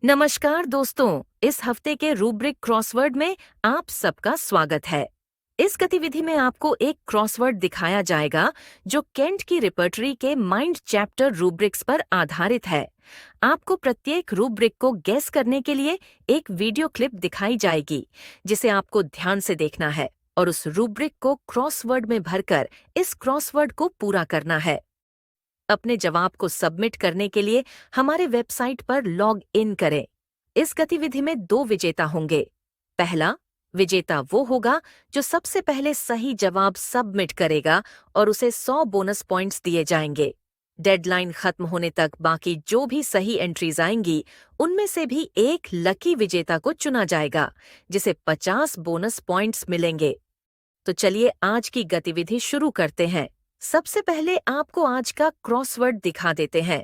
नमस्कार दोस्तों, इस हफ्ते के रूब्रिक क्रॉसवर्ड में आप सबका स्वागत है। इस गतिविधि में आपको एक क्रॉसवर्ड दिखाया जाएगा जो केंट की रिपर्टरी के माइंड चैप्टर रूब्रिक्स पर आधारित है। आपको प्रत्येक रूब्रिक को गेस करने के लिए एक वीडियो क्लिप दिखाई जाएगी जिसे आपको ध्यान से देखना है और उस रूब्रिक को क्रॉसवर्ड में भरकर इस क्रॉसवर्ड को पूरा करना है। अपने जवाब को सबमिट करने के लिए हमारे वेबसाइट पर लॉग इन करें। इस गतिविधि में 2 विजेता होंगे। पहला विजेता वो होगा जो सबसे पहले सही जवाब सबमिट करेगा और उसे 100 बोनस पॉइंट्स दिए जाएंगे। डेडलाइन खत्म होने तक बाकी जो भी सही एंट्रीज आएंगी उनमें से भी एक लकी विजेता को चुना जाएगा जिसे 50 बोनस पॉइंट्स मिलेंगे। तो चलिए आज की गतिविधि शुरू करते हैं। सबसे पहले आपको आज का क्रॉसवर्ड दिखा देते हैं।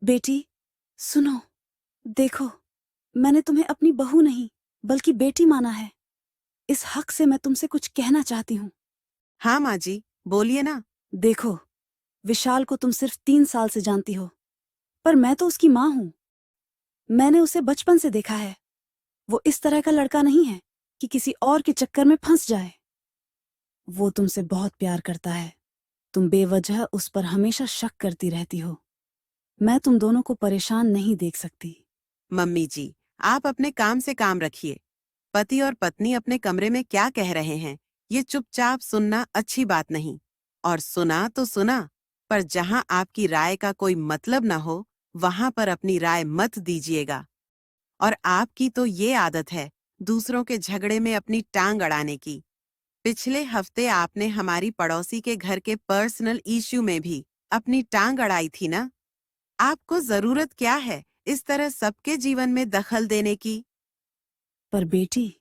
बेटी, सुनो, देखो, मैंने तुम्हें अपनी बहू नहीं, बल्कि बेटी माना है। इस हक से मैं तुमसे कुछ कहना चाहती हूँ। हाँ माँ जी, बोलिए ना। देखो, विशाल को तुम सिर्फ 3 साल से जानती हो, पर मैं तो उसकी माँ हूँ। मैंने उसे बचपन से देखा है। वो इस तरह का लड़का नहीं है कि किसी और के चक्कर में फंस जाए। वो तुमसे बहुत प्यार करता है। तुम बेवजह उस पर हमेशा शक करती रहती हो। मैं तुम दोनों को परेशान नहीं देख सकती। मम्मी जी, आप अपने काम से काम रखिए। पति और पत्नी अपने कमरे में क्या कह रहे हैं, ये चुपचाप सुनना अच्छी बात नहीं। और सुना तो सुना, पर जहाँ आपकी राय का कोई मतलब न हो, वहाँ पर अपनी राय मत दीजिएगा। और आपकी तो ये आदत है, दूसरों के झगड़े में अपनी टांग अड़ाने की। पिछले हफ्ते आपने हमारी पड़ोसी के घर के पर्सनल इश्यू में भी अपनी टांग अड़ाई थी ना। आपको जरूरत क्या है इस तरह सबके जीवन में दखल देने की? पर बेटी,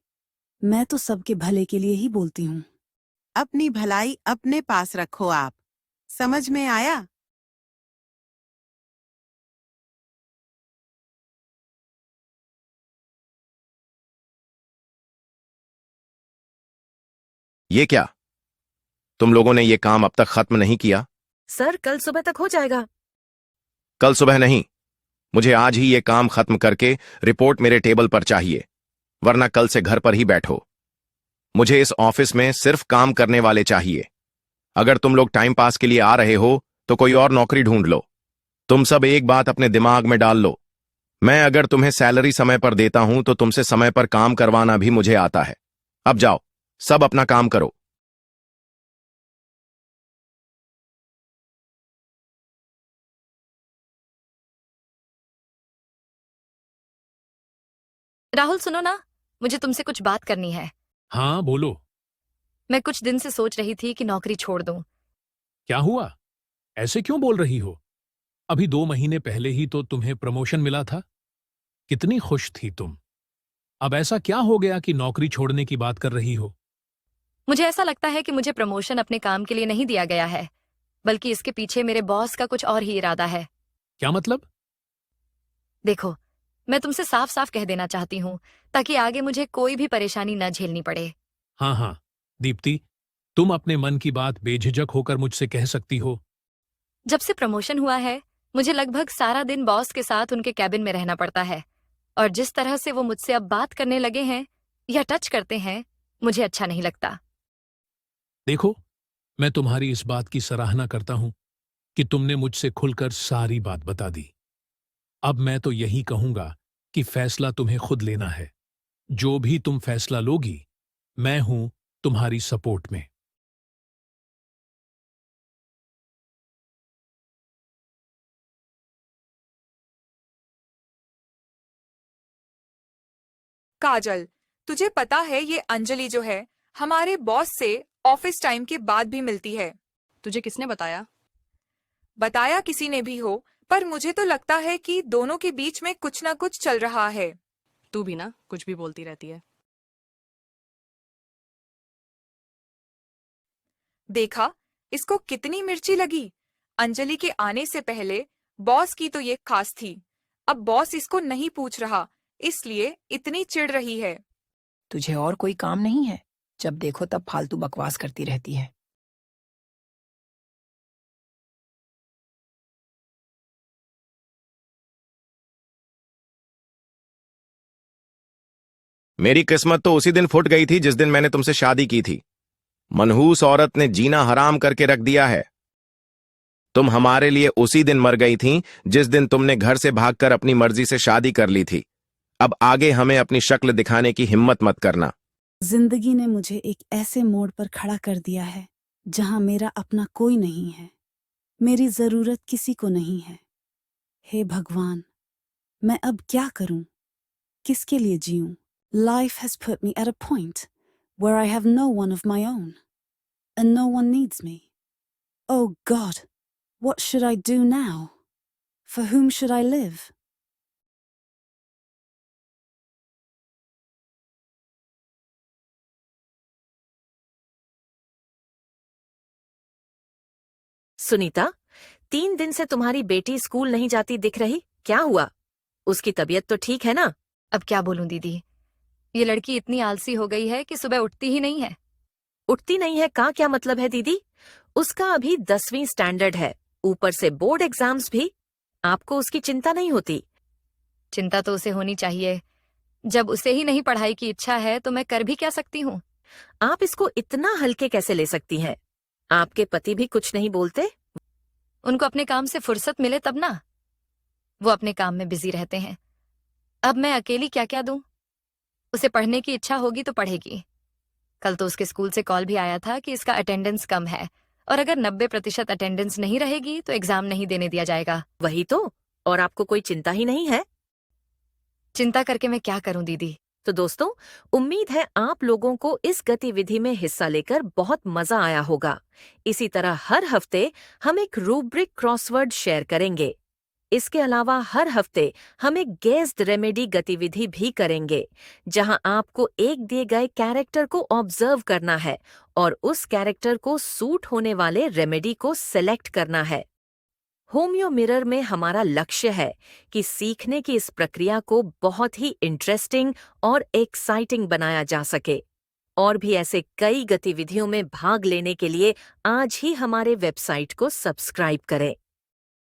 मैं तो सबके भले के लिए ही बोलती हूँ। अपनी भलाई अपने पास रखो आप। समझ में आया? ये क्या? तुम लोगों ने ये काम अब तक खत्म नहीं किया? सर, कल सुबह तक हो जाएगा। कल सुबह नहीं, मुझे आज ही ये काम खत्म करके रिपोर्ट मेरे टेबल पर चाहिए, वरना कल से घर पर ही बैठो। मुझे इस ऑफिस में सिर्फ काम करने वाले चाहिए। अगर तुम लोग टाइम पास के लिए आ रहे हो तो कोई और नौकरी ढूंढ लो। तुम सब एक बात अपने दिमाग में डाल लो, मैं अगर तुम्हें सैलरी समय पर देता हूं तो तुमसे समय पर काम करवाना भी मुझे आता है। अब जाओ, सब अपना काम करो। राहुल, सुनो ना, मुझे तुमसे कुछ बात करनी है। हाँ बोलो। मैं कुछ दिन से सोच रही थी कि नौकरी छोड़ दूं। क्या हुआ? ऐसे क्यों बोल रही हो? अभी 2 महीने पहले ही तो तुम्हें प्रमोशन मिला था। कितनी खुश थी तुम। अब ऐसा क्या हो गया कि नौकरी छोड़ने की बात कर रही हो? मुझे ऐसा लगता है कि मुझे प्रमोशन अपने काम के लिए नहीं दिया गया है, बल्कि इसके पीछे मेरे बॉस का कुछ और ही इरादा है। क्या मतलब? देखो, मैं तुमसे साफ साफ कह देना चाहती हूँ ताकि आगे मुझे कोई भी परेशानी न झेलनी पड़े। हाँ हाँ, दीप्ति, तुम अपने मन की बात बेझिझक होकर मुझसे कह सकती हो। जब से प्रमोशन हुआ है, मुझे लगभग सारा दिन बॉस के साथ उनके कैबिन में रहना पड़ता है, और जिस तरह से वो मुझसे अब बात करने लगे हैं या टच करते हैं, मुझे अच्छा नहीं लगता। देखो, मैं तुम्हारी इस बात की सराहना करता हूं कि तुमने मुझसे खुलकर सारी बात बता दी। अब मैं तो यही कहूंगा कि फैसला तुम्हें खुद लेना है। जो भी तुम फैसला लोगी, मैं हूं तुम्हारी सपोर्ट में। काजल, तुझे पता है ये अंजलि जो है हमारे बॉस से ऑफिस टाइम के बाद भी मिलती है। तुझे किसने बताया? बताया किसी ने भी हो, पर मुझे तो लगता है कि दोनों के बीच में कुछ ना कुछ चल रहा है। तू भी ना कुछ भी बोलती रहती है। देखा, इसको कितनी मिर्ची लगी। अंजलि के आने से पहले बॉस की तो ये खास थी। अब बॉस इसको नहीं पूछ रहा, इसलिए इतनी चिढ़ रही है। तुझे और कोई काम नहीं है? जब देखो तब फालतू बकवास करती रहती है। मेरी किस्मत तो उसी दिन फुट गई थी जिस दिन मैंने तुमसे शादी की थी। मनहूस औरत ने जीना हराम करके रख दिया है। तुम हमारे लिए उसी दिन मर गई थीं जिस दिन तुमने घर से भागकर अपनी मर्जी से शादी कर ली थी। अब आगे हमें अपनी शक्ल दिखाने की हिम्मत मत करना। जिंदगी ने मुझे एक ऐसे मोड़ पर खड़ा कर दिया है जहां मेरा अपना कोई नहीं है, मेरी जरूरत किसी को नहीं है। हे भगवान, मैं अब क्या करूं? किसके लिए जीऊं? Life has put me at a point where I have no one of my own, and no one needs me. Oh God, what should I do now? For whom should I live? Sunita, 3 दिन से तुम्हारी बेटी school नहीं जाती दिख रही, क्या हुआ? उसकी तबीयत तो ठीक है ना? अब क्या बोलूं दीदी, ये लड़की इतनी आलसी हो गई है कि सुबह उठती ही नहीं है। उठती नहीं है का क्या मतलब है दीदी? उसका अभी 10वीं स्टैंडर्ड है, ऊपर से बोर्ड एग्जाम्स भी। आपको उसकी चिंता नहीं होती? चिंता तो उसे होनी चाहिए। जब उसे ही नहीं पढ़ाई की इच्छा है तो मैं कर भी क्या सकती हूँ? आप इसको इतना हल्के कैसे ले सकती हैं? आपके पति भी कुछ नहीं बोलते? उनको अपने काम से फुर्सत मिले तब ना। वो अपने काम में बिजी रहते हैं। अब मैं अकेली क्या क्या दूं? उसे पढ़ने की इच्छा होगी तो पढ़ेगी। कल तो उसके स्कूल से कॉल भी आया था कि इसका अटेंडेंस कम है और अगर 90% अटेंडेंस नहीं रहेगी तो एग्जाम नहीं देने दिया जाएगा। वही तो, और आपको कोई चिंता ही नहीं है? चिंता करके मैं क्या करूं दीदी? तो दोस्तों, उम्मीद है आप लोगों को इस गतिविधि में हिस्सा लेकर बहुत मजा आया होगा। इसी तरह हर हफ्ते हम एक रूब्रिक क्रॉसवर्ड शेयर करेंगे। इसके अलावा हर हफ्ते हम एक गेस्ड रेमेडी गतिविधि भी करेंगे, जहां आपको एक दिए गए कैरेक्टर को ऑब्जर्व करना है और उस कैरेक्टर को सूट होने वाले रेमेडी को सेलेक्ट करना है। होम्यो मिरर में हमारा लक्ष्य है कि सीखने की इस प्रक्रिया को बहुत ही इंटरेस्टिंग और एक्साइटिंग बनाया जा सके। और भी ऐसे कई गतिविधियों में भाग लेने के लिए आज ही हमारे वेबसाइट को सब्सक्राइब करें।